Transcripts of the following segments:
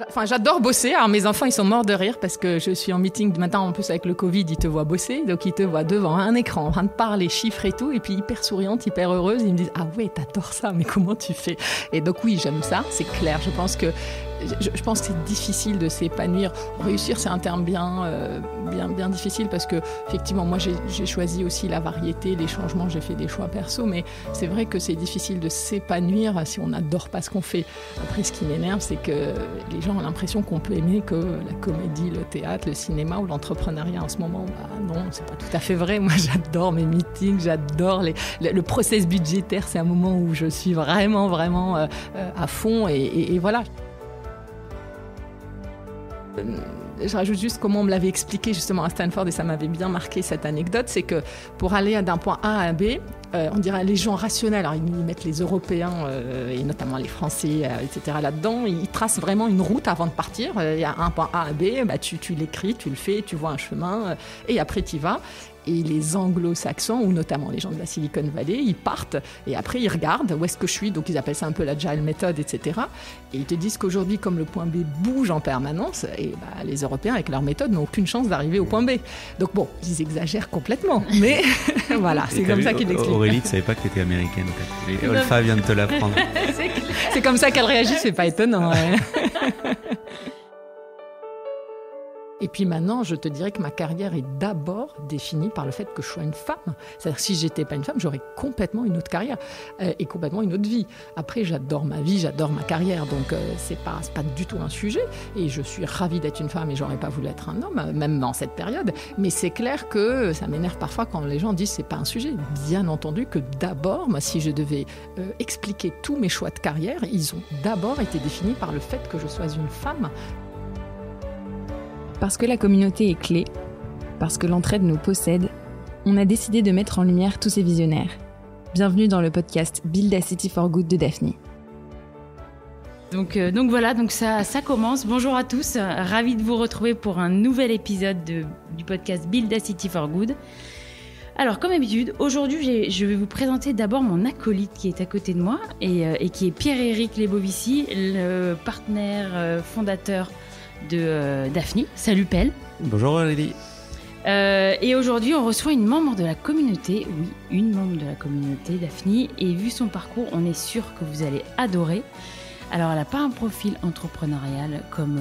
Enfin, j'adore bosser. Alors, mes enfants, ils sont morts de rire parce que je suis en meeting. Maintenant, en plus, avec le Covid, ils te voient bosser. Donc, ils te voient devant un écran, en train de parler chiffres et tout. Et puis, hyper souriante, hyper heureuse. Ils me disent « Ah ouais, t'adores ça, mais comment tu fais ?» Et donc, oui, j'aime ça, c'est clair. Je pense que c'est difficile de s'épanouir. Réussir, c'est un terme bien difficile parce que, effectivement, moi, j'ai choisi aussi la variété, les changements. J'ai fait des choix perso. Mais c'est vrai que c'est difficile de s'épanouir si on n'adore pas ce qu'on fait. Après, ce qui m'énerve, c'est que les gens ont l'impression qu'on peut aimer que la comédie, le théâtre, le cinéma ou l'entrepreneuriat en ce moment. Bah non, c'est pas tout à fait vrai. Moi, j'adore mes meetings, j'adore le process budgétaire. C'est un moment où je suis vraiment à fond et voilà. Je rajoute juste comment on me l'avait expliqué justement à Stanford et ça m'avait bien marqué cette anecdote, c'est que pour aller d'un point A à B, on dirait les gens rationnels, alors ils mettent les Européens et notamment les Français, etc. là-dedans, ils tracent vraiment une route avant de partir. Il y a un point A à B, bah, tu l'écris, tu le fais, tu vois un chemin et après tu y vas. Et les anglo-saxons, ou notamment les gens de la Silicon Valley, ils partent et après ils regardent où est-ce que je suis, donc ils appellent ça un peu l'agile method, etc. Et ils te disent qu'aujourd'hui, comme le point B bouge en permanence, et bah, les Européens avec leur méthode n'ont aucune chance d'arriver au point B. Donc bon, ils exagèrent complètement, mais voilà, c'est comme ça qu'ils l'expliquent. Aurélie, tu savais pas que tu étais américaine. Et Olfa vient de te l'apprendre. C'est comme ça qu'elle réagit, c'est pas étonnant. Ouais. Et puis maintenant, je te dirais que ma carrière est d'abord définie par le fait que je sois une femme. C'est-à-dire que si je n'étais pas une femme, j'aurais complètement une autre carrière et complètement une autre vie. Après, j'adore ma vie, j'adore ma carrière, donc c'est pas du tout un sujet. Et je suis ravie d'être une femme et j'aurais pas voulu être un homme, même dans cette période. Mais c'est clair que ça m'énerve parfois quand les gens disent que c'est pas un sujet. Bien entendu que d'abord, moi, si je devais expliquer tous mes choix de carrière, ils ont d'abord été définis par le fait que je sois une femme. Parce que la communauté est clé, parce que l'entraide nous possède, on a décidé de mettre en lumière tous ces visionnaires. Bienvenue dans le podcast Build a City for Good de Daphne. Donc voilà, ça commence. Bonjour à tous, ravi de vous retrouver pour un nouvel épisode du podcast Build a City for Good. Alors comme d'habitude, aujourd'hui je vais vous présenter d'abord mon acolyte qui est à côté de moi et qui est Pierre-Éric Lebovici, le partenaire fondateur de Daphne. Salut Pelle. Bonjour Aurélie. Et aujourd'hui, on reçoit une membre de la communauté. Oui, une membre de la communauté, Daphne. Et vu son parcours, on est sûr que vous allez adorer. Alors, elle n'a pas un profil entrepreneurial comme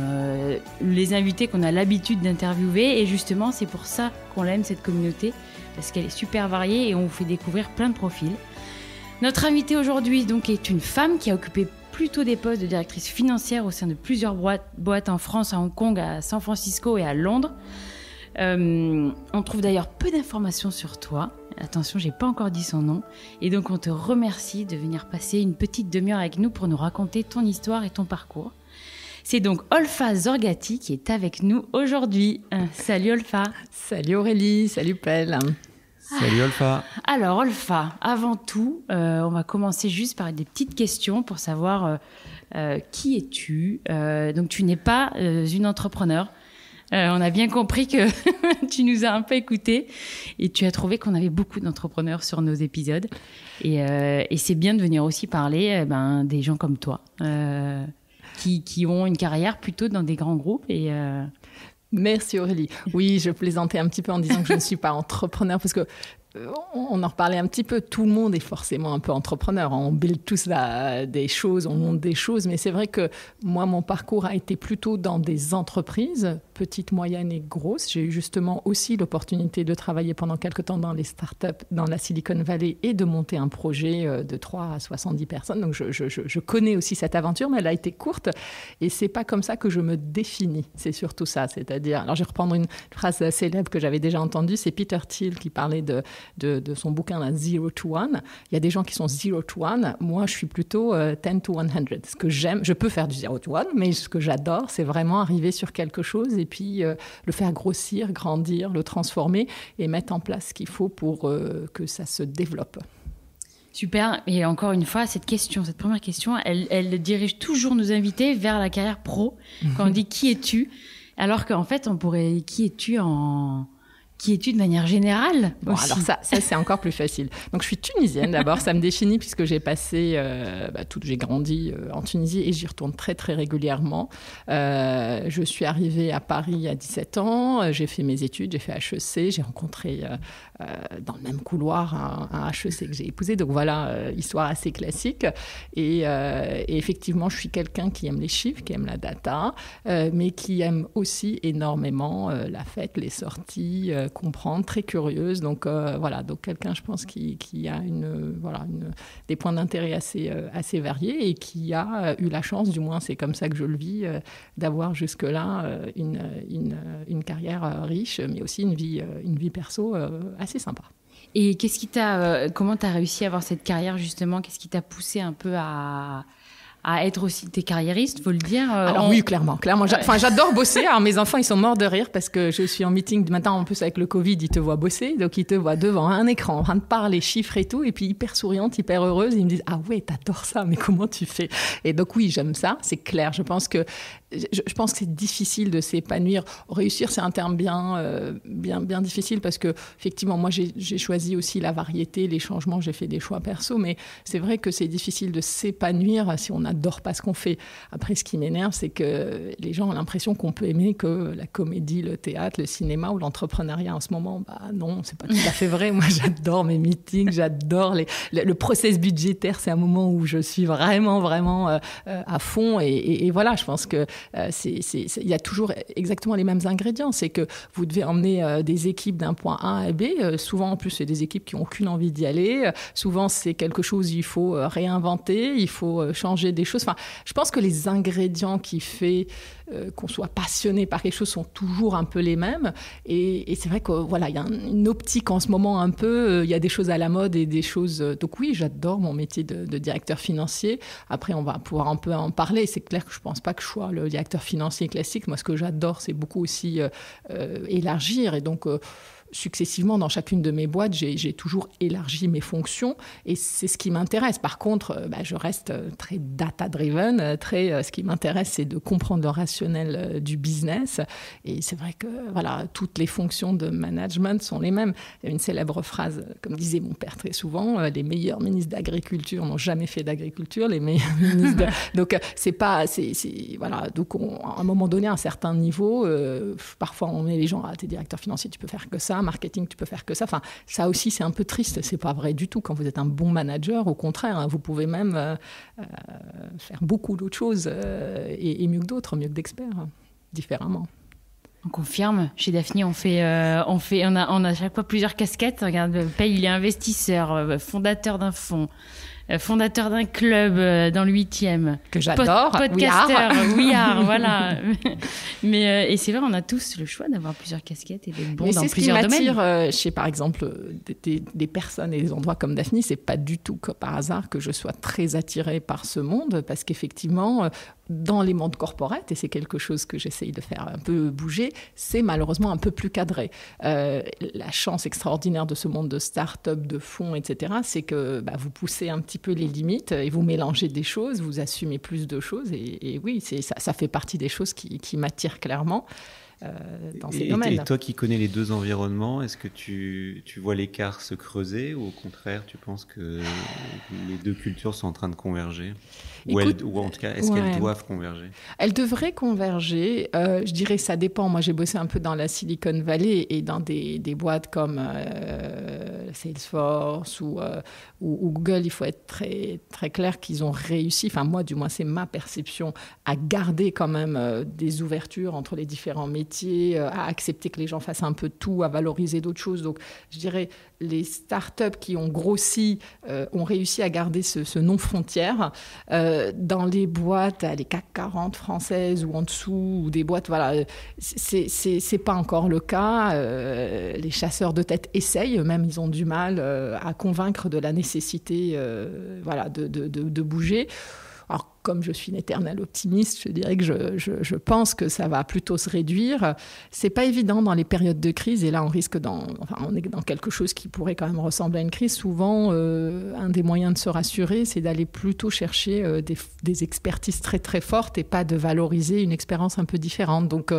les invités qu'on a l'habitude d'interviewer. Et justement, c'est pour ça qu'on l'aime, cette communauté, parce qu'elle est super variée et on vous fait découvrir plein de profils. Notre invitée aujourd'hui donc, est une femme qui a occupé plutôt des postes de directrice financière au sein de plusieurs boîtes en France, à Hong Kong, à San Francisco et à Londres. On trouve d'ailleurs peu d'informations sur toi. Attention, j'ai pas encore dit son nom. Et donc, on te remercie de venir passer une petite demi-heure avec nous pour nous raconter ton histoire et ton parcours. C'est donc Olfa Zorgati qui est avec nous aujourd'hui. Salut Olfa. Salut Aurélie, salut Pelle. Salut Olfa. Alors Olfa, avant tout, on va commencer juste par des petites questions pour savoir qui es-tu. Donc tu n'es pas une entrepreneur. On a bien compris que tu nous as un peu écoutés et tu as trouvé qu'on avait beaucoup d'entrepreneurs sur nos épisodes. Et c'est bien de venir aussi parler des gens comme toi qui ont une carrière plutôt dans des grands groupes et... Merci Aurélie. Oui, je plaisantais un petit peu en disant que je ne suis pas entrepreneur parce que on en reparlait un petit peu, tout le monde est forcément un peu entrepreneur, on build tous des choses, on monte des choses, mais c'est vrai que moi, mon parcours a été plutôt dans des entreprises, petites, moyennes et grosses. J'ai eu justement aussi l'opportunité de travailler pendant quelques temps dans les startups dans la Silicon Valley et de monter un projet de 3 à 70 personnes. Donc, je connais aussi cette aventure, mais elle a été courte et c'est pas comme ça que je me définis. C'est surtout ça, c'est-à-dire... Alors, je vais reprendre une phrase célèbre que j'avais déjà entendue, c'est Peter Thiel qui parlait de son bouquin là, Zero to One. Il y a des gens qui sont Zero to One. Moi, je suis plutôt 10 to 100. Ce que j'aime, je peux faire du Zero to One, mais ce que j'adore, c'est vraiment arriver sur quelque chose et puis le faire grossir, grandir, le transformer et mettre en place ce qu'il faut pour que ça se développe. Super. Et encore une fois, cette première question, elle dirige toujours nos invités vers la carrière pro. Quand on dit « qui es-tu ?» alors qu'en fait, on pourrait « qui es-tu en qui es-tu de manière générale Bon, aussi? alors ça c'est encore plus facile. Donc je suis tunisienne d'abord, ça me définit puisque j'ai passé, j'ai grandi en Tunisie et j'y retourne très très régulièrement. Je suis arrivée à Paris à 17 ans, j'ai fait mes études, j'ai fait HEC, j'ai rencontré dans le même couloir un HEC que j'ai épousé, donc voilà, histoire assez classique. Et effectivement, je suis quelqu'un qui aime les chiffres, qui aime la data, mais qui aime aussi énormément la fête, les sorties, comprendre, très curieuse. Donc voilà, donc quelqu'un, je pense, qui a des points d'intérêt assez variés et qui a eu la chance, du moins c'est comme ça que je le vis, d'avoir jusque-là une carrière riche, mais aussi une vie perso assez sympa. Et comment tu as réussi à avoir cette carrière justement? Qu'est-ce qui t'a poussé un peu à être aussi t'es carriériste, faut le dire. Alors oui, clairement. J'adore bosser. Alors mes enfants, ils sont morts de rire parce que je suis en meeting maintenant. En plus avec le Covid, ils te voient bosser, donc ils te voient devant un écran en train de parler chiffres et tout, et puis hyper souriante, hyper heureuse. Ils me disent ah ouais, t'adores ça, mais comment tu fais? Et donc oui, j'aime ça, c'est clair. Je pense que c'est difficile de s'épanouir. Réussir, c'est un terme bien difficile parce que effectivement, moi j'ai choisi aussi la variété, les changements. J'ai fait des choix perso, mais c'est vrai que c'est difficile de s'épanouir si on n'adore pas ce qu'on fait. Après, ce qui m'énerve, c'est que les gens ont l'impression qu'on peut aimer que la comédie, le théâtre, le cinéma ou l'entrepreneuriat en ce moment. Bah non, c'est pas tout à fait vrai. Moi, j'adore mes meetings, j'adore le process budgétaire. C'est un moment où je suis vraiment à fond. Et voilà, je pense que il y a toujours exactement les mêmes ingrédients. C'est que vous devez emmener des équipes d'un point A à B. Souvent, en plus, c'est des équipes qui n'ont aucune envie d'y aller. Souvent, c'est quelque chose il faut réinventer, il faut changer des choses. Enfin, je pense que les ingrédients qui fait qu'on soit passionné par quelque chose sont toujours un peu les mêmes. Et c'est vrai que voilà, il y a une optique en ce moment un peu. Il y a des choses à la mode et des choses. Donc oui, j'adore mon métier de directeur financier. Après, on va pouvoir un peu en parler. C'est clair que je pense pas que je sois le directeur financier classique. Moi, ce que j'adore, c'est beaucoup aussi élargir. Et donc successivement, dans chacune de mes boîtes, j'ai toujours élargi mes fonctions et c'est ce qui m'intéresse. Par contre, je reste très data-driven. Ce qui m'intéresse, c'est de comprendre le rationnel du business. Et c'est vrai que voilà, toutes les fonctions de management sont les mêmes. Il y a une célèbre phrase, comme disait mon père très souvent, les meilleurs ministres d'agriculture n'ont jamais fait d'agriculture, les meilleurs ministres Donc, voilà. Donc, à un moment donné, à un certain niveau, parfois on met les gens, t'es directeur financier, tu peux faire que ça. Marketing, tu peux faire que ça. Enfin, ça aussi, c'est un peu triste. C'est pas vrai du tout. Quand vous êtes un bon manager, au contraire, vous pouvez même faire beaucoup d'autres choses et mieux que d'autres, mieux que d'experts, différemment. On confirme. Chez Daphni, on a à chaque fois plusieurs casquettes. Regarde, Paye, il est investisseur, fondateur d'un fonds. Fondateur d'un club dans le 8e. Que j'adore. Podcasteur, We Are, voilà. Mais, et c'est vrai, on a tous le choix d'avoir plusieurs casquettes et d'être bon dans plusieurs domaines. C'est ce qui m'attire chez, par exemple, des personnes et des endroits comme Daphni. C'est pas du tout par hasard que je sois très attirée par ce monde, parce qu'effectivement, dans les mondes corporate, et c'est quelque chose que j'essaye de faire un peu bouger, c'est malheureusement un peu plus cadré. La chance extraordinaire de ce monde de start-up, de fonds, etc., c'est que vous poussez un petit peu les limites et vous mélangez des choses, vous assumez plus de choses. Et oui, ça fait partie des choses qui m'attirent clairement. Dans ces domaines. Et toi qui connais les deux environnements, est-ce que tu vois l'écart se creuser ou au contraire tu penses que les deux cultures sont en train de converger? Ou en tout cas, est-ce qu'elles doivent converger? Elles devraient converger. Je dirais que ça dépend. Moi, j'ai bossé un peu dans la Silicon Valley et dans des boîtes comme Salesforce ou Google. Il faut être très, très clair qu'ils ont réussi, enfin moi, du moins, c'est ma perception, à garder quand même des ouvertures entre les différents métiers, à accepter que les gens fassent un peu de tout, à valoriser d'autres choses. Donc, je dirais, les startups qui ont grossi ont réussi à garder ce non-frontière. Dans les boîtes, les CAC 40 françaises ou en dessous, ou des boîtes, voilà, c'est pas encore le cas. Les chasseurs de tête essayent, eux-mêmes, ils ont du mal à convaincre de la nécessité de bouger. Alors, comme je suis une éternelle optimiste, je dirais que je pense que ça va plutôt se réduire. C'est pas évident dans les périodes de crise, et là on risque on est dans quelque chose qui pourrait quand même ressembler à une crise. Souvent, un des moyens de se rassurer, c'est d'aller plutôt chercher des expertises très très fortes et pas de valoriser une expérience un peu différente. Donc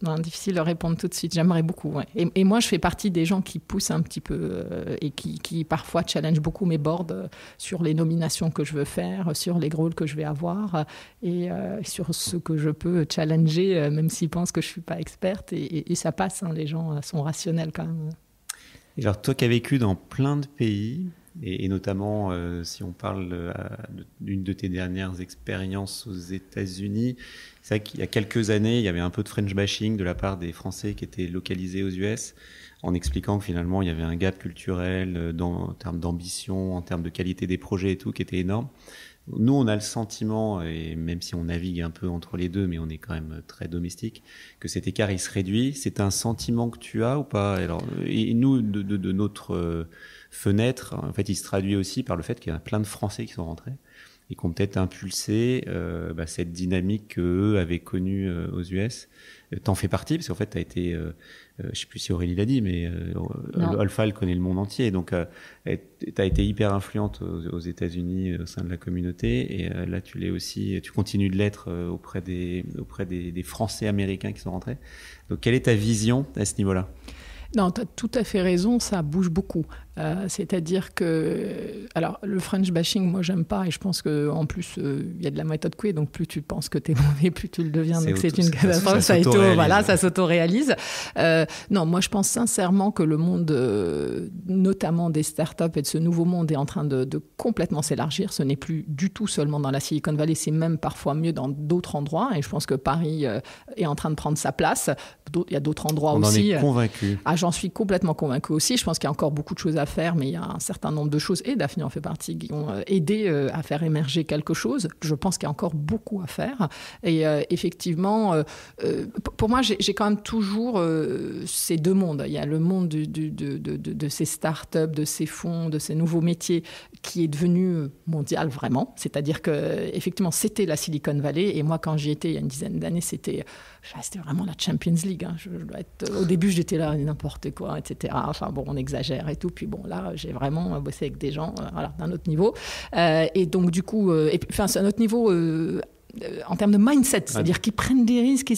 non, difficile de répondre tout de suite. J'aimerais beaucoup. Ouais. Et moi, je fais partie des gens qui poussent un petit peu et qui parfois challenge beaucoup mes boards sur les nominations que je veux faire, sur les rôles que je vais avoir et sur ce que je peux challenger, même s'ils pensent que je ne suis pas experte. Et ça passe, hein, les gens sont rationnels quand même. Et alors, toi qui as vécu dans plein de pays, et notamment si on parle d'une de tes dernières expériences aux États-Unis, c'est vrai qu'il y a quelques années, il y avait un peu de French bashing de la part des Français qui étaient localisés aux US, en expliquant que finalement il y avait un gap culturel en termes d'ambition, en termes de qualité des projets et tout, qui était énorme. Nous, on a le sentiment, et même si on navigue un peu entre les deux, mais on est quand même très domestique, que cet écart il se réduit. C'est un sentiment que tu as ou pas? Alors, et nous, de notre fenêtre, en fait, il se traduit aussi par le fait qu'il y a plein de Français qui sont rentrés et qui ont peut-être impulsé cette dynamique qu'eux avaient connue aux US. T'en fais partie, parce qu'en fait, t'as été, je sais plus si Aurélie l'a dit, mais Olfal connaît le monde entier, donc t'as été hyper influente aux États-Unis au sein de la communauté, et là tu l'es aussi, tu continues de l'être auprès des Français américains qui sont rentrés. Donc quelle est ta vision à ce niveau-là? Non, tu as tout à fait raison, ça bouge beaucoup. C'est-à-dire que... Alors, le French bashing, moi, j'aime pas. Et je pense qu'en plus, il y a de la méthode Coué. Donc, plus tu penses que tu es mauvais, plus tu le deviens. Donc, c'est une catastrophe. Ça s'auto-réalise. Non, moi, je pense sincèrement que le monde, notamment des startups et de ce nouveau monde, est en train de complètement s'élargir. Ce n'est plus du tout seulement dans la Silicon Valley. C'est même parfois mieux dans d'autres endroits. Et je pense que Paris est en train de prendre sa place. Il y a d'autres endroits aussi. On en est convaincu. J'en suis complètement convaincue aussi. Je pense qu'il y a encore beaucoup de choses à faire, mais il y a un certain nombre de choses, et Daphné en fait partie, qui ont aidé à faire émerger quelque chose. Je pense qu'il y a encore beaucoup à faire. Et effectivement, pour moi, j'ai quand même toujours ces deux mondes. Il y a le monde de ces startups, de ces fonds, de ces nouveaux métiers, qui est devenu mondial vraiment. C'est-à-dire qu'effectivement, c'était la Silicon Valley. Et moi, quand j'y étais il y a une dizaine d'années, c'était vraiment la Champions League. Hein. Au début, j'étais là, n'importe quoi, etc. Enfin bon, on exagère et tout. Puis bon, là, j'ai vraiment bossé avec des gens d'un autre niveau. Et donc, du coup, c'est un autre niveau... en termes de mindset, c'est-à-dire qu'ils prennent des risques.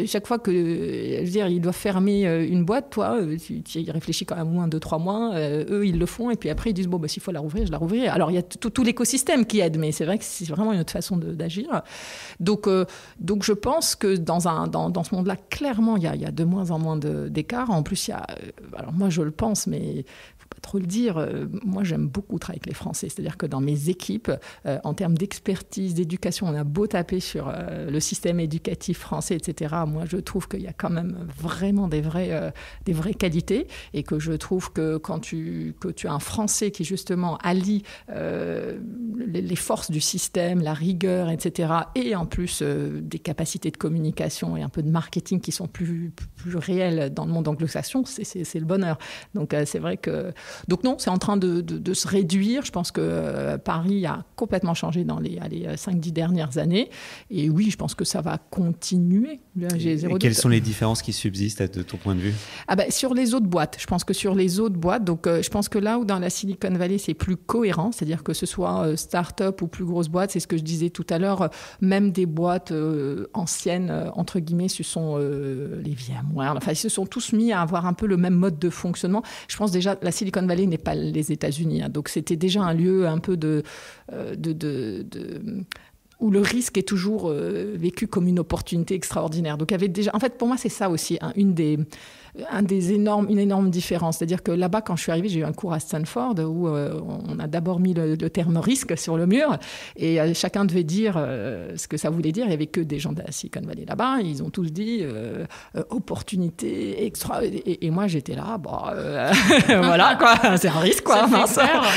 Chaque fois que, je veux dire, ils doivent fermer une boîte, toi, tu y réfléchis quand même au moins 2-3 mois. Eux, ils le font, et puis après, ils disent bon, s'il faut la rouvrir, je la rouvrirai. Alors, il y a tout l'écosystème qui aide, mais c'est vrai que c'est vraiment une autre façon d'agir. Donc, je pense que dans ce monde-là, clairement, il y a de moins en moins d'écart. En plus, il y a, alors moi, je le pense, mais pas trop le dire, moi j'aime beaucoup travailler avec les Français, c'est-à-dire que dans mes équipes, en termes d'expertise, d'éducation, on a beau taper sur le système éducatif français, etc. Moi je trouve qu'il y a quand même vraiment des vraies qualités, et que je trouve que quand tu as un Français qui justement allie les forces du système, la rigueur, etc., et en plus des capacités de communication et un peu de marketing qui sont plus réelles dans le monde anglo-saxon, c'est le bonheur. Donc c'est vrai que... Donc non, c'est en train de se réduire. Je pense que Paris a complètement changé dans les 5-10 dernières années. Et oui, je pense que ça va continuer. Quelles sont les différences qui subsistent de ton point de vue? Sur les autres boîtes. Je pense que sur les autres boîtes, donc je pense que là où dans la Silicon Valley, c'est plus cohérent, c'est-à-dire que ce soit start-up ou plus grosse boîte, c'est ce que je disais tout à l'heure, même des boîtes anciennes, entre guillemets, ce sont les VMware, enfin, ils se sont tous mis à avoir un peu le même mode de fonctionnement. Je pense déjà, la Silicon Valley n'est pas les États-Unis, hein, donc c'était déjà un lieu un peu où le risque est toujours vécu comme une opportunité extraordinaire. Donc il y avait déjà, en fait, pour moi, c'est ça aussi, hein, une énorme différence. C'est-à-dire que là-bas, quand je suis arrivée, j'ai eu un cours à Stanford où on a d'abord mis le terme risque sur le mur, et chacun devait dire ce que ça voulait dire. Il n'y avait que des gens de la Silicon Valley là-bas. Ils ont tous dit opportunité extra. Et moi, j'étais là, voilà, quoi, c'est un risque, quoi.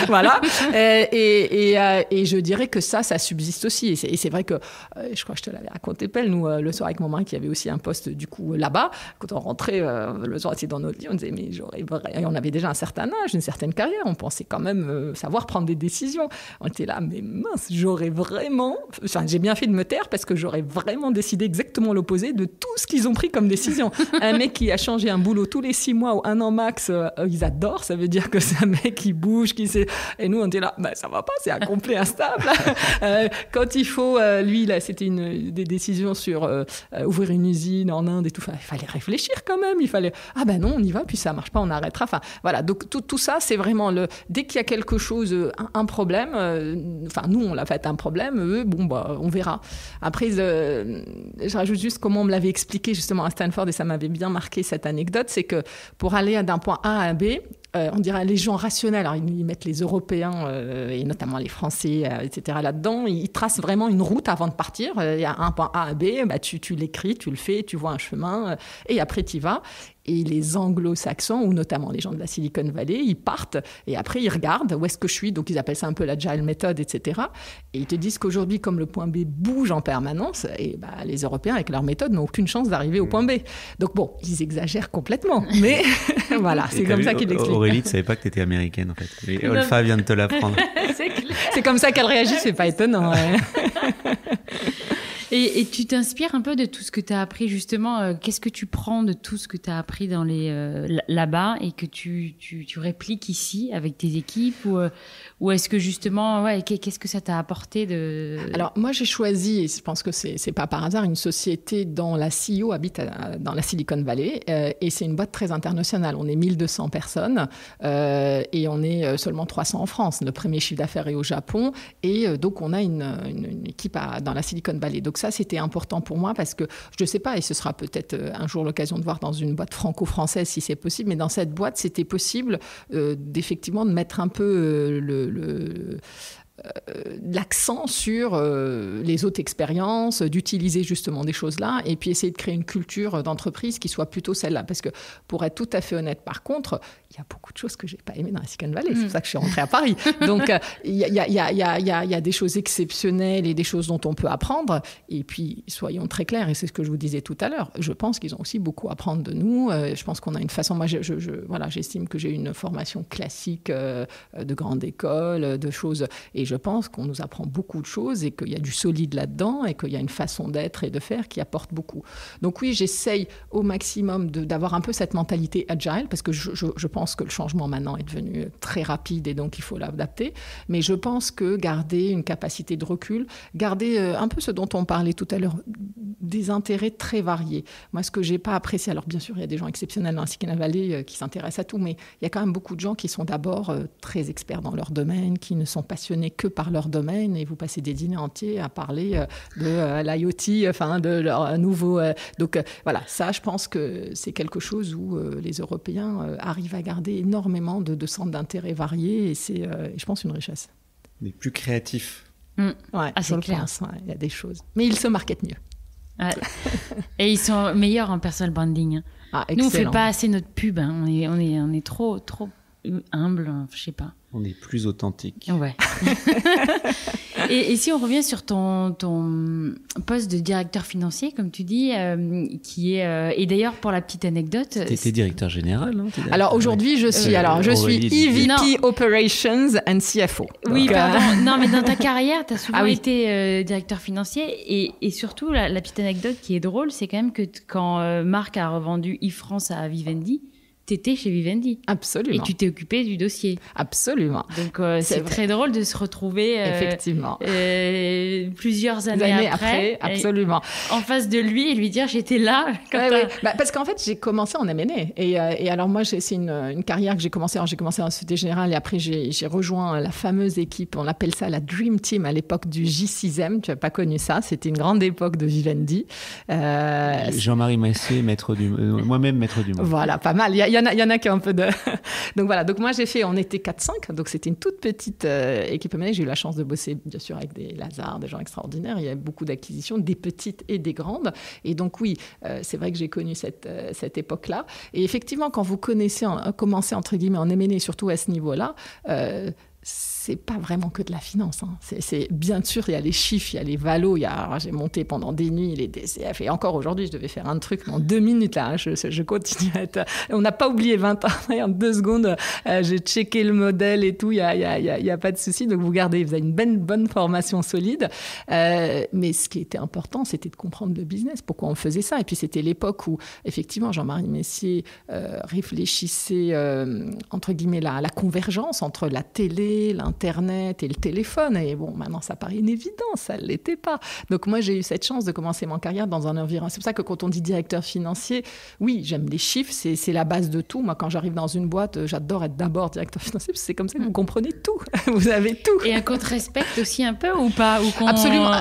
Voilà. Et je dirais que ça subsiste aussi. Et c'est vrai que, je crois que je te l'avais raconté, Pelle, nous, le soir avec mon mari, qui avait aussi un poste du coup là-bas, quand on rentrait le soir dans notre lit, on disait, mais et on avait déjà un certain âge, une certaine carrière, on pensait quand même savoir prendre des décisions. On était là, mais mince, j'ai bien fait de me taire parce que j'aurais vraiment décidé exactement l'opposé de tout ce qu'ils ont pris comme décision. Un mec qui a changé un boulot tous les 6 mois ou 1 an max, ils adorent, ça veut dire que c'est un mec qui bouge, et nous on était là, ça va pas, c'est un complet instable. Quand il faut, lui là, c'était des décisions sur ouvrir une usine en Inde et tout, il fallait réfléchir quand même, il fallait, non, on y va, puis ça marche pas, on arrêtera. Enfin voilà, donc tout ça, c'est vraiment dès qu'il y a quelque chose, un problème, nous on l'a fait un problème, eux, on verra. Après, je rajoute juste comment on me l'avait expliqué justement à Stanford, et ça m'avait bien marqué cette anecdote, c'est que pour aller d'un point A à B, on dirait les gens rationnels, alors ils mettent les Européens et notamment les Français, etc. là-dedans, ils tracent vraiment une route avant de partir. Il y a un point A à B, tu l'écris, tu le fais, tu vois un chemin, et après tu y vas. Et les anglo-saxons, ou notamment les gens de la Silicon Valley, ils partent et après ils regardent où est-ce que je suis, donc ils appellent ça un peu l'agile method, etc. Et ils te disent qu'aujourd'hui, comme le point B bouge en permanence, et les Européens avec leur méthode n'ont aucune chance d'arriver au point B. Donc ils exagèrent complètement, mais voilà, c'est comme ça qu'ils l'expliquent. Aurélie, tu ne savais pas que tu étais américaine en fait. Et Olfa vient de te l'apprendre. C'est comme ça qu'elle réagit, c'est pas étonnant. Ouais. Et tu t'inspires un peu de tout ce que tu as appris justement. Qu'est-ce que tu prends de tout ce que tu as appris là-bas et que tu répliques ici avec tes équipes ou est-ce que justement, qu'est-ce que ça t'a apporté de... Alors moi j'ai choisi, et je pense que c'est pas par hasard, une société dont la CEO habite dans la Silicon Valley et c'est une boîte très internationale. On est 1200 personnes et on est seulement 300 en France. Le premier chiffre d'affaires est au Japon et donc on a une équipe dans la Silicon Valley. Donc ça, c'était important pour moi parce que, je ne sais pas, et ce sera peut-être un jour l'occasion de voir dans une boîte franco-française si c'est possible, mais dans cette boîte, c'était possible d'effectivement de mettre un peu l'accent sur les autres expériences, d'utiliser justement des choses-là et puis essayer de créer une culture d'entreprise qui soit plutôt celle-là. Parce que pour être tout à fait honnête, par contre, il y a beaucoup de choses que je n'ai pas aimées dans la Silicon Valley. C'est pour ça que je suis rentrée à Paris. Donc, il y a des choses exceptionnelles et des choses dont on peut apprendre. Et puis, soyons très clairs, et c'est ce que je vous disais tout à l'heure, je pense qu'ils ont aussi beaucoup à apprendre de nous. Je pense qu'on a une façon... Moi, j'estime que j'ai une formation classique de grande école, de choses... Et je pense qu'on nous apprend beaucoup de choses et qu'il y a du solide là-dedans et qu'il y a une façon d'être et de faire qui apporte beaucoup. Donc oui, j'essaye au maximum d'avoir un peu cette mentalité agile parce que je pense que le changement maintenant est devenu très rapide et donc il faut l'adapter. Mais je pense que garder une capacité de recul, garder un peu ce dont on parlait tout à l'heure, des intérêts très variés. Moi, ce que je n'ai pas apprécié, alors bien sûr, il y a des gens exceptionnels dans la Silicon Valley qui s'intéressent à tout, mais il y a quand même beaucoup de gens qui sont d'abord très experts dans leur domaine, qui ne sont passionnés que par leur domaine et vous passez des dîners entiers à parler de l'IoT, de leur nouveau... Donc voilà, ça, je pense que c'est quelque chose où les Européens arrivent à garder énormément de centres d'intérêt variés et c'est, je pense, une richesse. Les plus créatifs. Ouais, c'est clair. Il y a des choses. Mais ils se marketent mieux. Ouais. Et ils sont meilleurs en personal branding. Nous, on ne fait pas assez notre pub. Hein. On est trop humble, je sais pas. On est plus authentique. Ouais. et si on revient sur ton poste de directeur financier, comme tu dis, qui est... et d'ailleurs, pour la petite anecdote... Tu étais directeur général, non? Alors aujourd'hui, je suis EVP Operations and CFO. Oui, pardon. Non, mais dans ta carrière, tu as souvent été directeur financier. Et surtout, la petite anecdote qui est drôle, c'est quand même que quand Marc a revendu e-France à Vivendi, t'étais chez Vivendi. Absolument. Et tu t'es occupé du dossier. Absolument. Donc, c'est très drôle de se retrouver effectivement. Plusieurs années après. Absolument. En face de lui et lui dire j'étais là. Parce qu'en fait, j'ai commencé en M&A. Et alors, moi, c'est une carrière que j'ai commencé. Alors, j'ai commencé en Société Générale et après, j'ai rejoint la fameuse équipe, on appelle ça la Dream Team à l'époque du J6M. Tu n'as pas connu ça. C'était une grande époque de Vivendi. Jean-Marie Massier, moi-même maître du monde. Voilà, pas mal. Il y en a qui ont un peu de... Donc voilà, donc moi on était 4-5, donc c'était une toute petite équipe M&A. J'ai eu la chance de bosser bien sûr avec des Lazare, des gens extraordinaires. Il y a beaucoup d'acquisitions, des petites et des grandes. Et donc oui, c'est vrai que j'ai connu cette époque-là. Et effectivement, quand vous commencez entre guillemets en M&A, surtout à ce niveau-là, c'est pas vraiment que de la finance. Hein. C'est bien sûr, il y a les chiffres, il y a les valos. J'ai monté pendant des nuits les DCF. Et encore aujourd'hui, je devais faire un truc en 2 minutes. Là, je continue à être... On n'a pas oublié 20 ans. En 2 secondes, j'ai checké le modèle et tout. Il n'y a pas de souci. Donc, vous avez une bonne formation solide. Mais ce qui était important, c'était de comprendre le business. Pourquoi on faisait ça. Et puis, c'était l'époque où, effectivement, Jean-Marie Messier réfléchissait, entre guillemets, la convergence entre la télé, l'Internet et le téléphone. Et bon, maintenant, ça paraît une évidence, ça ne l'était pas. Donc moi, j'ai eu cette chance de commencer ma carrière dans un environnement. C'est pour ça que quand on dit directeur financier, oui, j'aime les chiffres, c'est la base de tout. Moi, quand j'arrive dans une boîte, j'adore être d'abord directeur financier, parce que c'est comme ça que vous comprenez tout. Vous avez tout. Et qu'on te respecte aussi un peu ou pas ou Absolument,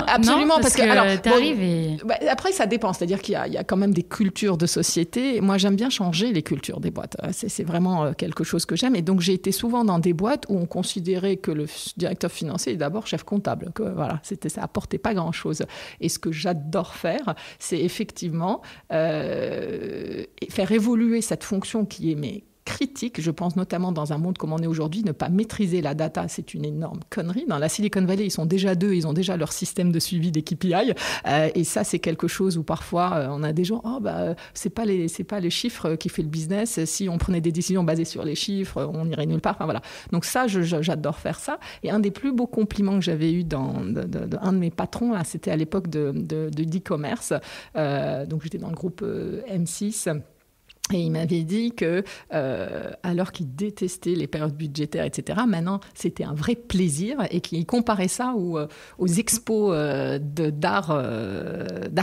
non, parce que t'arrives et... Après, ça dépend. C'est-à-dire qu'il y a quand même des cultures de société. Et moi, j'aime bien changer les cultures des boîtes. C'est vraiment quelque chose que j'aime. Et donc, j'ai été souvent dans des boîtes où on considérait que le directeur financier est d'abord chef comptable. Que, voilà, ça apportait pas grand-chose. Et ce que j'adore faire, c'est effectivement faire évoluer cette fonction qui est critique, je pense notamment dans un monde comme on est aujourd'hui, ne pas maîtriser la data, c'est une énorme connerie. Dans la Silicon Valley, ils sont déjà 2, ils ont déjà leur système de suivi des KPI, et ça, c'est quelque chose où parfois on a des gens, c'est pas les chiffres qui fait le business. Si on prenait des décisions basées sur les chiffres, on n'irait nulle part. Enfin voilà. Donc ça, j'adore faire ça. Et un des plus beaux compliments que j'avais eu d'un de mes patrons, là, c'était à l'époque de l'e-commerce. Donc j'étais dans le groupe M6. Et il m'avait dit que, alors qu'il détestait les périodes budgétaires, etc., maintenant, c'était un vrai plaisir et qu'il comparait ça aux expos d'art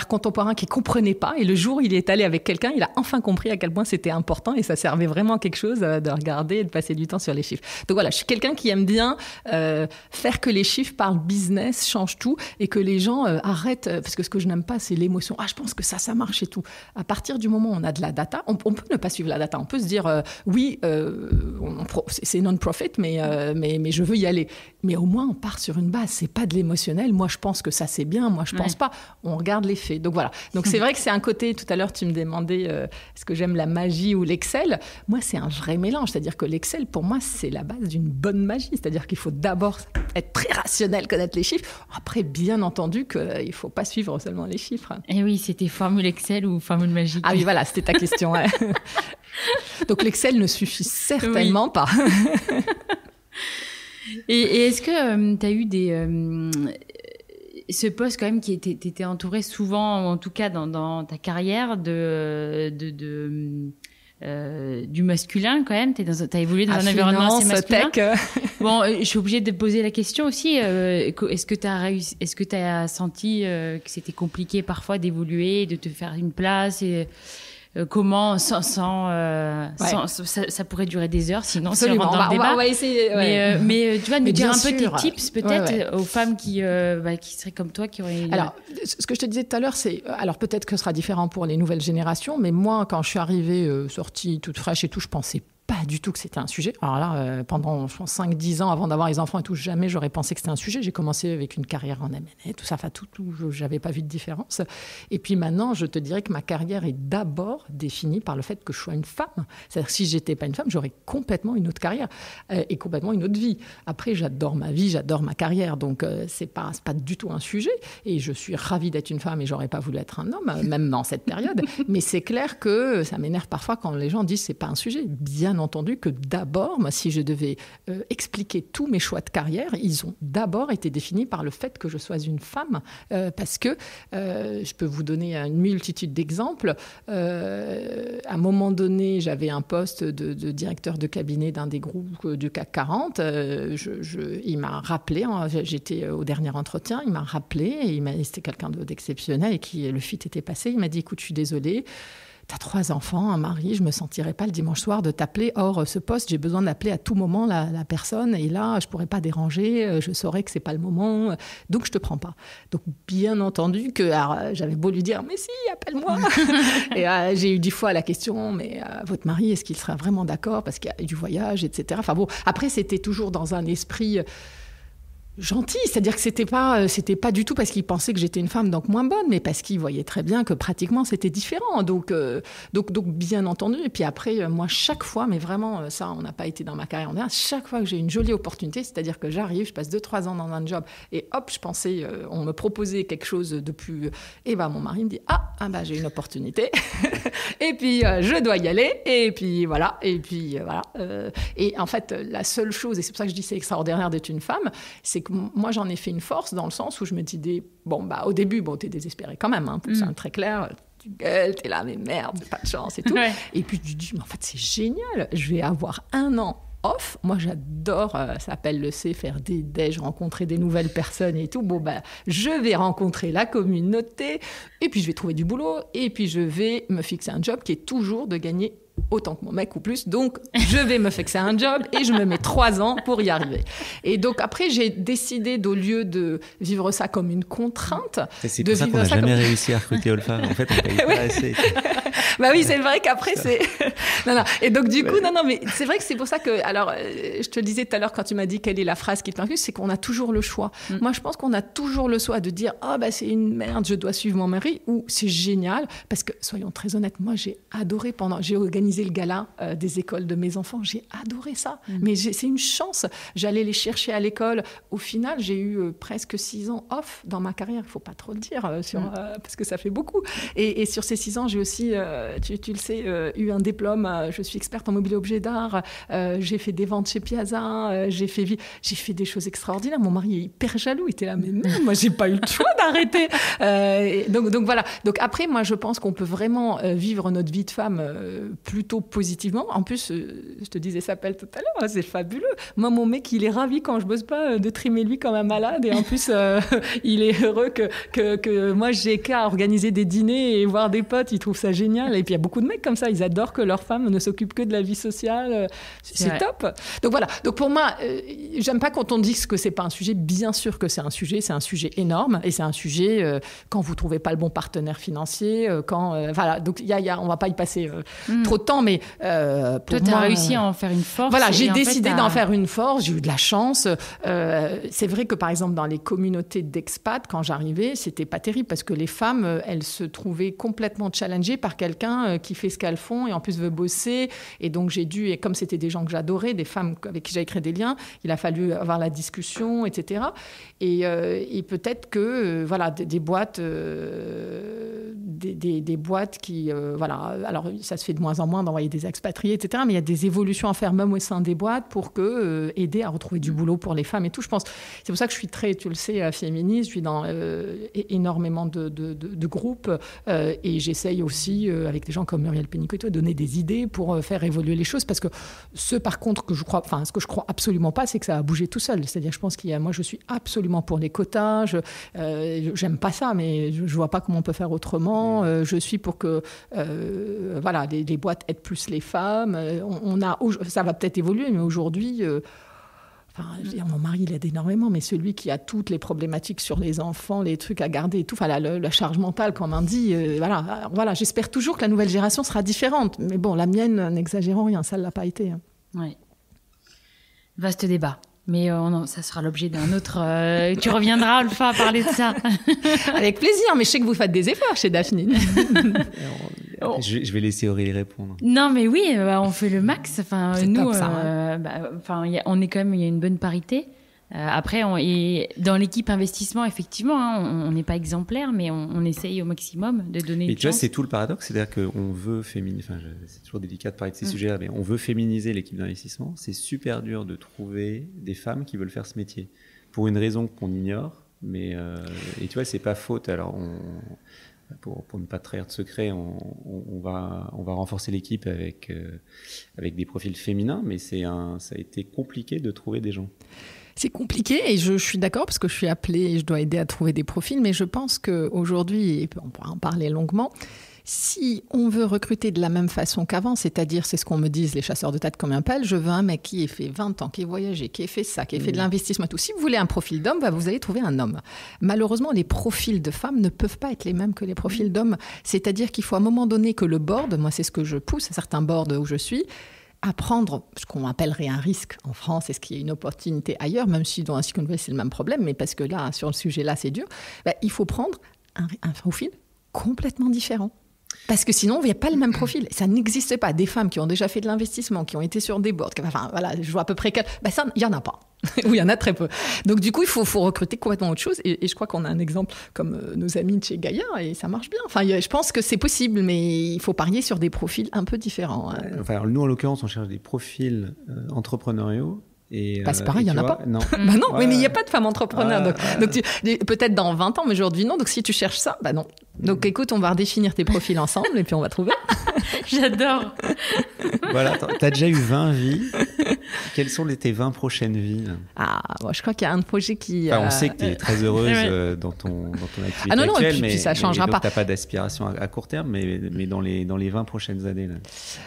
contemporain qu'il ne comprenait pas. Et le jour où il est allé avec quelqu'un, il a enfin compris à quel point c'était important et ça servait vraiment à quelque chose de regarder et de passer du temps sur les chiffres. Donc voilà, je suis quelqu'un qui aime bien faire que les chiffres parlent business, changent tout et que les gens arrêtent, parce que ce que je n'aime pas, c'est l'émotion. Ah, je pense que ça marche et tout. À partir du moment où on a de la data, on peut ne pas suivre la data. On peut se dire, oui, c'est non-profit, mais je veux y aller. Mais au moins, on part sur une base. C'est pas de l'émotionnel. Moi, je pense que ça, c'est bien. Moi, je pense pas. On regarde les faits. Donc, voilà. Donc, c'est vrai que c'est un côté... Tout à l'heure, tu me demandais est-ce que j'aime la magie ou l'Excel. Moi, c'est un vrai mélange. C'est-à-dire que l'Excel, pour moi, c'est la base d'une bonne magie. C'est-à-dire qu'il faut d'abord être très rationnel, connaître les chiffres. Après, bien entendu qu'il faut pas suivre seulement les chiffres. Et oui, c'était formule Excel ou formule magique. Ah oui, voilà, c'était ta question. Ouais. Donc l'Excel ne suffit certainement pas. Et est-ce que tu as eu ce poste quand même qui t'étais entouré souvent, en tout cas dans ta carrière, du masculin quand même, t'as évolué dans un environnement assez masculin. Bon, je suis obligée de poser la question aussi. Est-ce que t'as senti que c'était compliqué parfois d'évoluer, de te faire une place comment ça pourrait durer des heures, sinon si on rentre dans le débat. On va essayer. Ouais. Mais tu vas nous dire un peu tes tips peut-être aux femmes qui seraient comme toi, qui auraient. Alors, ce que je te disais tout à l'heure, c'est peut-être que ce sera différent pour les nouvelles générations, mais moi, quand je suis arrivée, sortie toute fraîche et tout, je pensais pas du tout que c'était un sujet. Alors là, pendant, je pense, 5-10 ans avant d'avoir les enfants et tout, jamais j'aurais pensé que c'était un sujet. J'ai commencé avec une carrière en M&A, tout ça, enfin tout, j'avais pas vu de différence. Et puis maintenant, je te dirais que ma carrière est d'abord définie par le fait que je sois une femme. C'est-à-dire que si j'étais pas une femme, j'aurais complètement une autre carrière et complètement une autre vie. Après, j'adore ma vie, j'adore ma carrière, donc c'est pas du tout un sujet. Et je suis ravie d'être une femme et j'aurais pas voulu être un homme, même dans cette période. Mais c'est clair que ça m'énerve parfois quand les gens disent c'est pas un sujet. Bien entendu que d'abord, moi, si je devais expliquer tous mes choix de carrière, ils ont d'abord été définis par le fait que je sois une femme, parce que je peux vous donner une multitude d'exemples. À un moment donné, j'avais un poste de directeur de cabinet d'un des groupes du CAC 40. Il m'a rappelé, j'étais au dernier entretien, il m'a rappelé, et c'était quelqu'un d'exceptionnel et qui le fit était passé. Il m'a dit, écoute, je suis désolée, t'as 3 enfants, un mari, je me sentirais pas le dimanche soir de t'appeler. Or, ce poste, j'ai besoin d'appeler à tout moment la personne. Et là, je pourrais pas déranger. Je saurais que c'est pas le moment. Donc, je te prends pas. Donc, bien entendu que j'avais beau lui dire, mais si, appelle-moi. Et j'ai eu 10 fois la question, mais votre mari, est-ce qu'il serait vraiment d'accord parce qu'il y a du voyage, etc. Enfin bon, après, c'était toujours dans un esprit... gentil, c'est-à-dire que c'était pas du tout parce qu'il pensait que j'étais une femme donc moins bonne, mais parce qu'il voyait très bien que pratiquement c'était différent. Donc bien entendu. Et puis après, moi chaque fois, mais vraiment ça, on n'a pas été dans ma carrière en arrière, chaque fois que j'ai une jolie opportunité, c'est-à-dire que j'arrive, je passe 2-3 ans dans un job et hop, je pensais, on me proposait quelque chose de plus. Et mon mari me dit j'ai une opportunité et puis je dois y aller et puis voilà et en fait la seule chose, et c'est pour ça que je dis c'est extraordinaire d'être une femme, c'est que moi j'en ai fait une force dans le sens où je me disais au début t'es désespérée quand même c'est très clair, tu gueules, t'es là mais merde, pas de chance et tout et puis tu dis mais en fait c'est génial, je vais avoir 1 an off. Moi j'adore, ça s'appelle le C, faire des déj, rencontrer des nouvelles personnes et tout. Je vais rencontrer la communauté et puis je vais trouver du boulot et puis je vais me fixer un job qui est toujours de gagner autant que mon mec ou plus, donc je vais me fixer un job et je me mets 3 ans pour y arriver. Et donc après j'ai décidé, au lieu de vivre ça comme une contrainte, c'est pour ça qu'on n'a jamais réussi à recruter Olfa. En fait on paye pas assez. Oui, c'est vrai qu'après c'est non. Et donc du coup mais c'est vrai que c'est pour ça que, alors je te le disais tout à l'heure quand tu m'as dit quelle est la phrase qui te marque, c'est qu'on a toujours le choix. Moi je pense qu'on a toujours le choix de dire c'est une merde, je dois suivre mon mari, ou c'est génial, parce que soyons très honnêtes, moi j'ai adoré j'ai organisé le gala des écoles de mes enfants, j'ai adoré ça, mais c'est une chance, j'allais les chercher à l'école. Au final j'ai eu presque 6 ans off dans ma carrière, il faut pas trop le dire parce que ça fait beaucoup, et sur ces 6 ans j'ai aussi tu le sais, eu un diplôme, je suis experte en mobilier objet d'art, j'ai fait des ventes chez Piazza, j'ai fait des choses extraordinaires. Mon mari est hyper jaloux, il était là mais non, moi j'ai pas eu le choix d'arrêter. Donc voilà, donc après moi je pense qu'on peut vraiment vivre notre vie de femme plutôt positivement. En plus je te disais Sapel tout à l'heure, c'est fabuleux. Moi mon mec il est ravi quand je bosse pas de trimer lui comme un malade, et en plus il est heureux que moi j'ai qu'à organiser des dîners et voir des potes, il trouve ça génial. Et puis il y a beaucoup de mecs comme ça, ils adorent que leur femme ne s'occupe que de la vie sociale, c'est top. Donc voilà, donc pour moi j'aime pas quand on dit que c'est pas un sujet. Bien sûr que c'est un sujet énorme, et c'est un sujet quand vous trouvez pas le bon partenaire financier, voilà, donc on va pas y passer trop de temps, mais toi t'as réussi à en faire une force. Voilà, j'ai décidé d'en faire une force, j'ai eu de la chance. C'est vrai que par exemple dans les communautés d'expats, quand j'arrivais, c'était pas terrible parce que les femmes, elles se trouvaient complètement challengées par quelqu'un qui fait ce qu'elles font et en plus veut bosser. Et donc et comme c'était des gens que j'adorais, des femmes avec qui j'avais créé des liens, il a fallu avoir la discussion, etc. Et peut-être que des boîtes, des boîtes qui alors ça se fait de moins en moins d'envoyer des expatriés, etc. Mais il y a des évolutions à faire même au sein des boîtes pour aider à retrouver du boulot pour les femmes et tout. Je pense, c'est pour ça que je suis très, tu le sais, féministe. Je suis dans énormément de groupes et j'essaye aussi avec des gens comme Muriel Pénicaud de donner des idées pour faire évoluer les choses, parce que ce que je crois absolument pas, c'est que ça a bougé tout seul. C'est-à-dire, je pense moi je suis absolument pour les quotas. J'aime pas ça, mais je vois pas comment on peut faire autrement. Je suis pour que les boîtes aident plus les femmes. Ça va peut-être évoluer, mais aujourd'hui, mon mari il aide énormément, mais celui qui a toutes les problématiques sur les enfants, les trucs à garder et tout, la charge mentale, comme on dit, voilà, j'espère toujours que la nouvelle génération sera différente. Mais bon, la mienne, n'exagérons rien, ça ne l'a pas été. Oui. Vaste débat. Mais ça sera l'objet d'un autre... tu reviendras, Olfa, à parler de ça. Avec plaisir, mais je sais que vous faites des efforts chez Daphné. Je vais laisser Aurélie répondre. Non, mais oui, on fait le max. C'est nous, top, ça, on est quand même... Il y a une bonne parité. Après, dans l'équipe investissement, effectivement, on n'est pas exemplaire, mais on essaye au maximum de donner une chance. Tu vois, c'est tout le paradoxe, c'est-à-dire qu'on veut féminiser, c'est toujours délicat de parler de ces sujets-là, mais on veut féminiser l'équipe d'investissement. C'est super dur de trouver des femmes qui veulent faire ce métier, pour une raison qu'on ignore, mais et tu vois, c'est pas faute. Alors, pour ne pas trahir de secret, on va renforcer l'équipe avec des profils féminins, mais ça a été compliqué de trouver des gens. C'est compliqué et je suis d'accord parce que je suis appelée et je dois aider à trouver des profils, mais je pense qu'aujourd'hui, et on pourra en parler longuement, si on veut recruter de la même façon qu'avant, c'est-à-dire, c'est ce qu'on me dit les chasseurs de tête comme un pelle, je veux un mec qui ait fait 20 ans, qui ait voyagé, qui ait fait ça, qui ait fait de l'investissement et tout. Si vous voulez un profil d'homme, vous allez trouver un homme. Malheureusement, les profils de femmes ne peuvent pas être les mêmes que les profils d'hommes. C'est-à-dire qu'il faut à un moment donné que le board, moi c'est ce que je pousse à certains boards où je suis, à prendre ce qu'on appellerait un risque en France, est-ce qu'il y a une opportunité ailleurs, même si dans la Silicon Valley c'est le même problème, mais parce que là, sur le sujet-là, c'est dur, il faut prendre un profil complètement différent. Parce que sinon, il n'y a pas le même profil. Ça n'existe pas. Des femmes qui ont déjà fait de l'investissement, qui ont été sur des boards, enfin voilà, je vois à peu près quel... ça, il n'y en a pas. Ou il y en a très peu. Donc du coup, il faut recruter complètement autre chose. Et je crois qu'on a un exemple comme nos amis de chez Gaïa, et ça marche bien. Enfin, je pense que c'est possible, mais il faut parier sur des profils un peu différents. Enfin, nous, en l'occurrence, on cherche des profils entrepreneuriaux. Et, c'est pareil, il n'y en a pas. Non. Non, mais il n'y a pas de femmes entrepreneurs. Donc peut-être dans 20 ans, mais aujourd'hui non. Donc si tu cherches ça, non. Donc écoute, on va redéfinir tes profils ensemble et puis on va trouver. J'adore. Voilà, t'as déjà eu 20 vies. Quelles sont tes 20 prochaines vies? Je crois qu'il y a un projet qui... on sait que tu es très heureuse dans ton activité actuelle, et puis ça ne changera pas. Tu n'as pas d'aspiration à court terme, mais dans les 20 prochaines années. Là.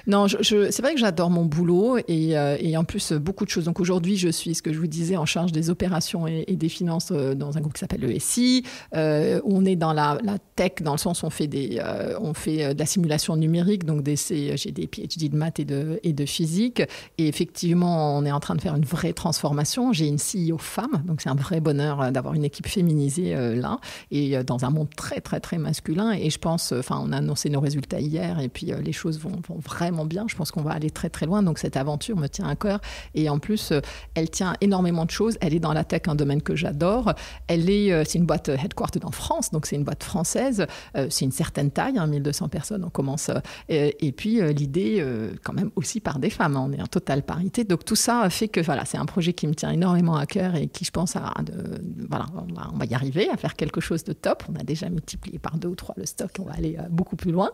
Non, c'est vrai que j'adore mon boulot et en plus beaucoup de choses. Donc aujourd'hui, je suis, ce que je vous disais, en charge des opérations et des finances dans un groupe qui s'appelle le SI. On est dans la tech, dans le sens où on fait de la simulation numérique, donc j'ai des PhD de maths et de physique. Et effectivement, on est en train de faire une vraie transformation. J'ai une CEO femme, donc c'est un vrai bonheur d'avoir une équipe féminisée là, et dans un monde très, très, très masculin. Et je pense, on a annoncé nos résultats hier, et puis les choses vont vraiment bien. Je pense qu'on va aller très, très loin. Donc cette aventure me tient à cœur. Et en plus, elle tient énormément de choses. Elle est dans la tech, un domaine que j'adore. C'est une boîte headquartered en France, donc c'est une boîte française. C'est une certaine taille, 1200 personnes, on commence. Et puis l'idée, quand même aussi par des femmes. On est en totale parité. Donc tout ça fait que c'est un projet qui me tient énormément à cœur et qui, je pense, on va y arriver à faire quelque chose de top. On a déjà multiplié par 2 ou 3 le stock. On va aller beaucoup plus loin.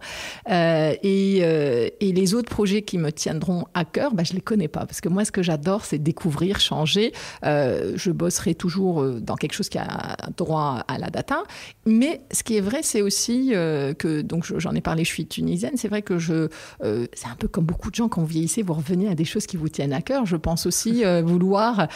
Et les autres projets qui me tiendront à cœur, je les connais pas. Parce que moi, ce que j'adore, c'est découvrir, changer. Je bosserai toujours dans quelque chose qui a droit à la data. Mais ce qui est vrai, c'est aussi que, donc j'en ai parlé, je suis tunisienne. C'est vrai que c'est un peu comme beaucoup de gens, quand vous vieillissez, vous revenez à des choses qui vous tiennent à cœur. Je pense aussi vouloir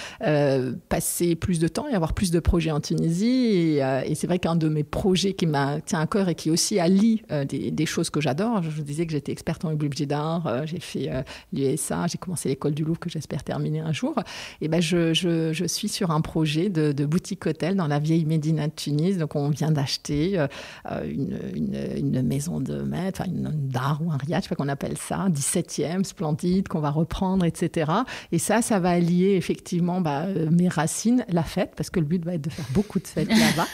passer plus de temps et avoir plus de projets en Tunisie. Et c'est vrai qu'un de mes projets qui me tient à cœur et qui aussi allie des choses que j'adore, je vous disais que j'étais experte en objet d'art, j'ai fait l'USA, j'ai commencé l'école du Louvre que j'espère terminer un jour. Et je suis sur un projet de boutique hôtel dans la vieille Médina de Tunis. Donc on vient d'acheter une maison de maître, une d'art ou un riad, je sais pas qu'on appelle ça, 17e, splendide, qu'on va reprendre, etc. Et ça va allier effectivement mes racines, la fête, parce que le but va être de faire beaucoup de fêtes là-bas.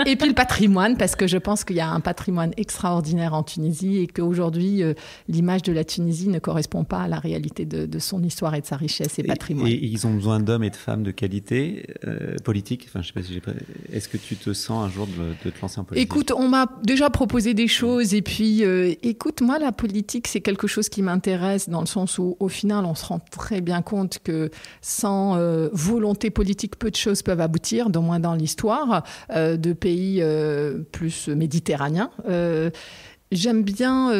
et puis le patrimoine, parce que je pense qu'il y a un patrimoine extraordinaire en Tunisie et qu'aujourd'hui, l'image de la Tunisie ne correspond pas à la réalité de son histoire et de sa richesse et patrimoine. Et ils ont besoin d'hommes et de femmes de qualité politique. Enfin, je sais pas si est-ce que tu te sens un jour de te lancer en politique? Écoute, on m'a déjà proposé des choses et puis, écoute, moi, la politique, c'est quelque chose qui m'intéresse dans le sens où, au final, on se rend très bien compte que sans volonté politique, peu de choses peuvent aboutir, au moins dans l'histoire de pays plus méditerranéens. J'aime bien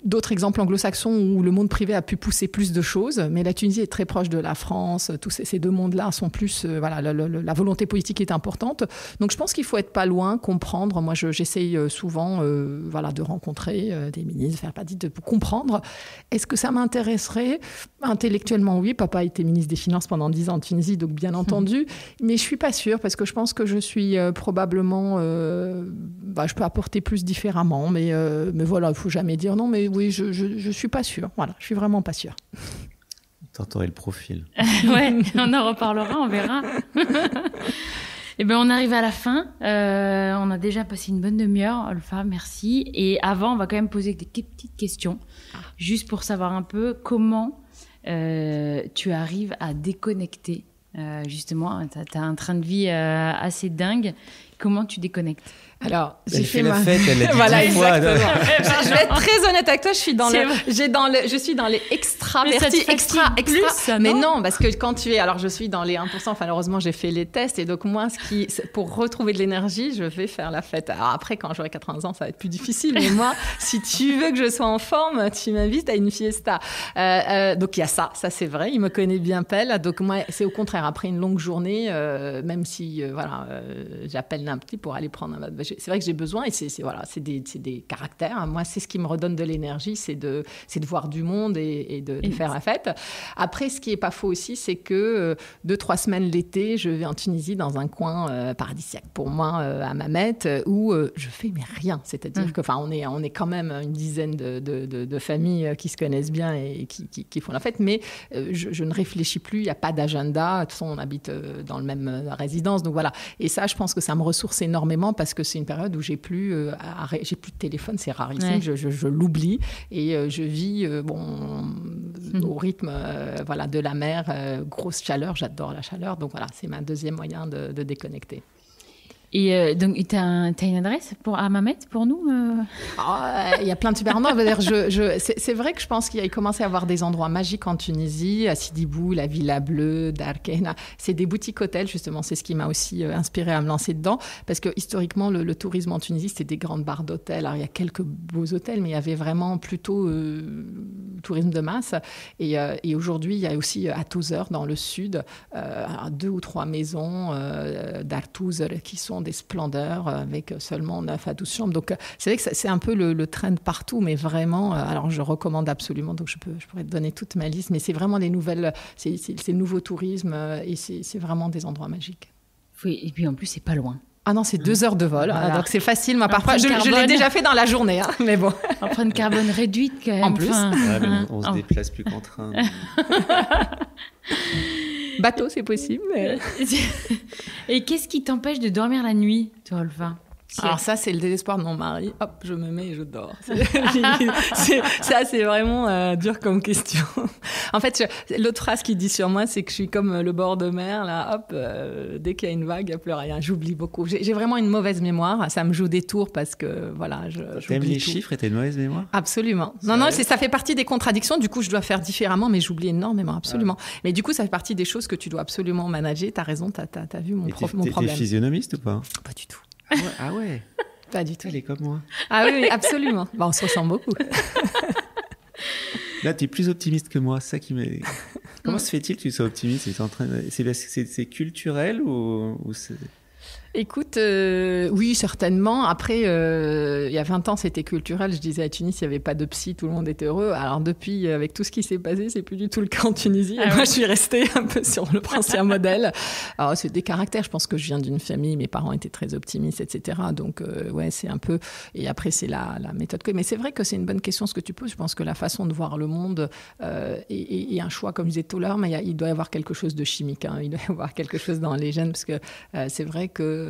d'autres exemples anglo-saxons où le monde privé a pu pousser plus de choses, mais la Tunisie est très proche de la France. Tous ces deux mondes-là sont plus... la volonté politique est importante. Donc je pense qu'il faut être pas loin, comprendre. Moi, j'essaye souvent de rencontrer des ministres, de comprendre. Est-ce que ça m'intéresserait? Intellectuellement, oui. Papa a été ministre des Finances pendant 10 ans en Tunisie, donc bien entendu. Mais je suis pas sûre, parce que je pense que je suis probablement... je peux apporter plus différemment, mais voilà, il ne faut jamais dire non, mais oui, je ne suis pas sûre. Voilà, je ne suis vraiment pas sûre. T'aurais le profil. Ouais, on en reparlera, on verra. Eh bien, on arrive à la fin. On a déjà passé une bonne demi-heure, Olfa, merci. Et avant, on va quand même poser des petites questions, juste pour savoir un peu comment tu arrives à déconnecter. Justement, tu as un train de vie assez dingue. Comment tu déconnectes? Alors, j'ai fait la fête, elle a dit voilà, 10 fois. Je vais être très honnête avec toi, je suis dans les extravertis, extra. Mais non, parce que quand je suis dans les 1%, malheureusement, j'ai fait les tests, et donc moi, pour retrouver de l'énergie, je vais faire la fête. Alors après, quand j'aurai 80 ans, ça va être plus difficile, mais moi, si tu veux que je sois en forme, tu m'invites à une fiesta. Donc il y a ça c'est vrai, il me connaît bien Pelle, donc moi, c'est au contraire, après une longue journée, même si, j'appelle un petit pour aller prendre un bain. c'est vrai que j'ai besoin, et c'est des caractères. Moi, c'est ce qui me redonne de l'énergie, c'est de voir du monde et de faire la fête. Après, ce qui est pas faux aussi, c'est que 2-3 semaines l'été, je vais en Tunisie dans un coin paradisiaque pour moi, à Mamet, où je fais mais rien. C'est-à-dire que, on est quand même une dizaine de familles qui se connaissent bien et qui font la fête, mais je ne réfléchis plus, il n'y a pas d'agenda. De toute façon, on habite dans le même résidence, donc voilà. Et ça, je pense que ça me ressource énormément parce que c'est une période où j'ai plus de téléphone, c'est rarissime, ouais. je l'oublie et je vis au rythme de la mer, grosse chaleur, j'adore la chaleur, donc voilà, c'est ma deuxième moyen de déconnecter. Et donc, tu as une adresse à Mamet pour nous Il y a plein de super endroits. C'est vrai que je pense qu'il commence à y avoir des endroits magiques en Tunisie, à Sidi Bou, la Villa Bleue, Darkena. C'est des boutiques hôtels, justement. C'est ce qui m'a aussi inspiré à me lancer dedans. Parce que historiquement, le tourisme en Tunisie, c'était des grandes barres d'hôtels. Alors, il y a quelques beaux hôtels, mais il y avait vraiment plutôt tourisme de masse. Et aujourd'hui, il y a aussi à Toozer, dans le sud, 2 ou 3 maisons d'Artoozer qui sont des splendeurs avec seulement 9 à 12 chambres. Donc, c'est vrai que c'est un peu le trend partout, mais vraiment, alors je recommande absolument, donc je pourrais te donner toute ma liste, mais c'est vraiment les nouvelles, c'est le nouveau tourisme et c'est vraiment des endroits magiques. Oui, et puis en plus, c'est pas loin. Ah non, c'est 2 heures de vol, voilà. Donc c'est facile. Moi, parfois, je l'ai déjà fait dans la journée, hein, mais bon. Empreinte carbone réduite, quand même. En plus. On se déplace plus qu'en train. Bateau, c'est possible. Mais... Et qu'est-ce qui t'empêche de dormir la nuit, toi, Olfa ? Alors ça, c'est le désespoir de mon mari. Hop, je me mets et je dors. Ça, c'est vraiment dur comme question. En fait, l'autre phrase qu'il dit sur moi, c'est que je suis comme le bord de mer. Là, hop, dès qu'il y a une vague, il n'y a plus rien. J'oublie beaucoup. J'ai vraiment une mauvaise mémoire. Ça me joue des tours parce que, voilà, t'aimes les chiffres et t'as une mauvaise mémoire ? Absolument. Non, ça fait partie des contradictions. Du coup, je dois faire différemment, mais j'oublie énormément, absolument. Ouais. Mais du coup, ça fait partie des choses que tu dois absolument manager. T'as raison, t'as vu mon problème. T'es physionomiste ou pas ? Pas du tout. Ah ouais. Pas du tout. Elle est comme moi. Ah oui, absolument. On se ressemble beaucoup. Là, tu es plus optimiste que moi. Ça qui m'est... Comment se fait-il que tu sois optimiste ? C'est culturel ou c'est... Écoute, oui, certainement. Après, il y a 20 ans, c'était culturel. Je disais à Tunis, il n'y avait pas de psy, tout le monde était heureux. Alors depuis, avec tout ce qui s'est passé, c'est plus du tout le cas en Tunisie. Et moi, je suis restée un peu sur le ancien modèle. Alors, c'est des caractères. Je pense que je viens d'une famille, mes parents étaient très optimistes, etc. Donc, ouais, c'est un peu... Et après, c'est la méthode. Mais c'est vrai que c'est une bonne question ce que tu poses. Je pense que la façon de voir le monde est un choix, comme je disais tout à l'heure, mais il doit y avoir quelque chose de chimique. Hein. Il doit y avoir quelque chose dans les gènes, parce que c'est vrai que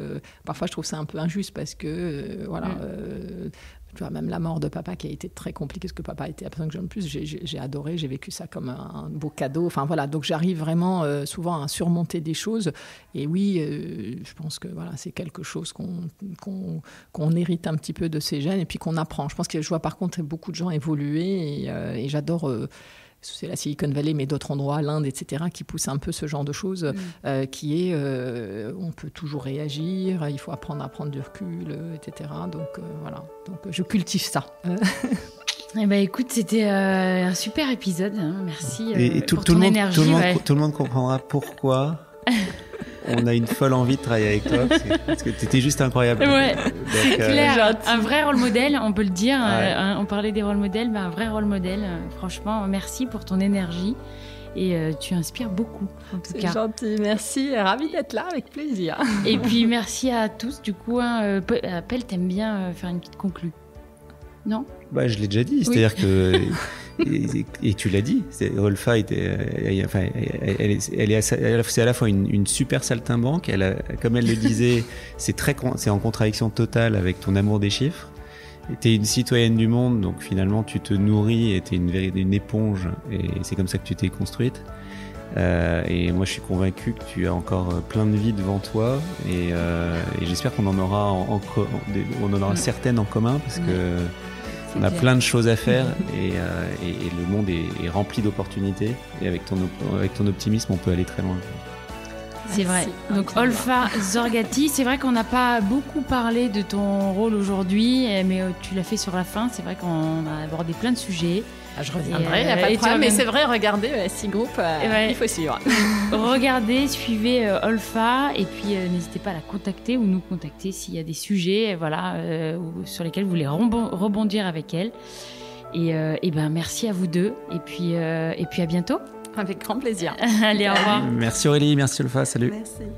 parfois je trouve ça un peu injuste parce que tu vois, même la mort de papa qui a été très compliquée parce que papa était absent que j'aime plus, j'ai adoré, j'ai vécu ça comme un beau cadeau. Enfin voilà, donc j'arrive vraiment souvent à surmonter des choses. Et oui, je pense que voilà, c'est quelque chose qu'on hérite un petit peu de ces gènes et puis qu'on apprend. Je pense que je vois par contre beaucoup de gens évoluer et j'adore... c'est la Silicon Valley, mais d'autres endroits, l'Inde, etc., qui poussent un peu ce genre de choses, qui est, on peut toujours réagir, il faut apprendre à prendre du recul, etc. Donc voilà, donc je cultive ça. Eh ben, écoute, c'était un super épisode, hein. Merci pour tout ton énergie. Tout le monde comprendra pourquoi... On a une folle envie de travailler avec toi parce que t'étais juste incroyable. Ouais, c'est clair. Un vrai rôle modèle, on peut le dire. Ouais. On parlait des rôles modèles, un vrai rôle modèle. Franchement, merci pour ton énergie et tu inspires beaucoup. En tout cas. C'est gentil, merci. Ravie d'être là, avec plaisir. Et puis merci à tous. Du coup, Appel, t'aimes bien faire une petite conclue, non ? Bah, je l'ai déjà dit, c'est-à-dire que et tu l'as dit, Olfa c'est à la fois une super saltimbanque, comme elle le disait, c'est en contradiction totale avec ton amour des chiffres. Tu es une citoyenne du monde, donc finalement tu te nourris et tu es une éponge, et c'est comme ça que tu t'es construite. Et moi je suis convaincu que tu as encore plein de vie devant toi, et j'espère qu'on en aura certaines en commun, parce que on a plein de choses à faire et le monde est rempli d'opportunités, et avec ton optimisme on peut aller très loin. C'est vrai. Donc Olfa Zorgati, c'est vrai qu'on n'a pas beaucoup parlé de ton rôle aujourd'hui, mais tu l'as fait sur la fin. C'est vrai qu'on a abordé plein de sujets. Je reviendrai, il n'y a pas de problème. Mais c'est vrai, regardez SI Group, il faut suivre. Regardez, suivez Olfa et puis n'hésitez pas à la contacter ou nous contacter s'il y a des sujets sur lesquels vous voulez rebondir avec elle. Et ben merci à vous deux et puis à bientôt. Avec grand plaisir. Allez, au revoir. Merci Aurélie, merci Olfa, salut. Merci.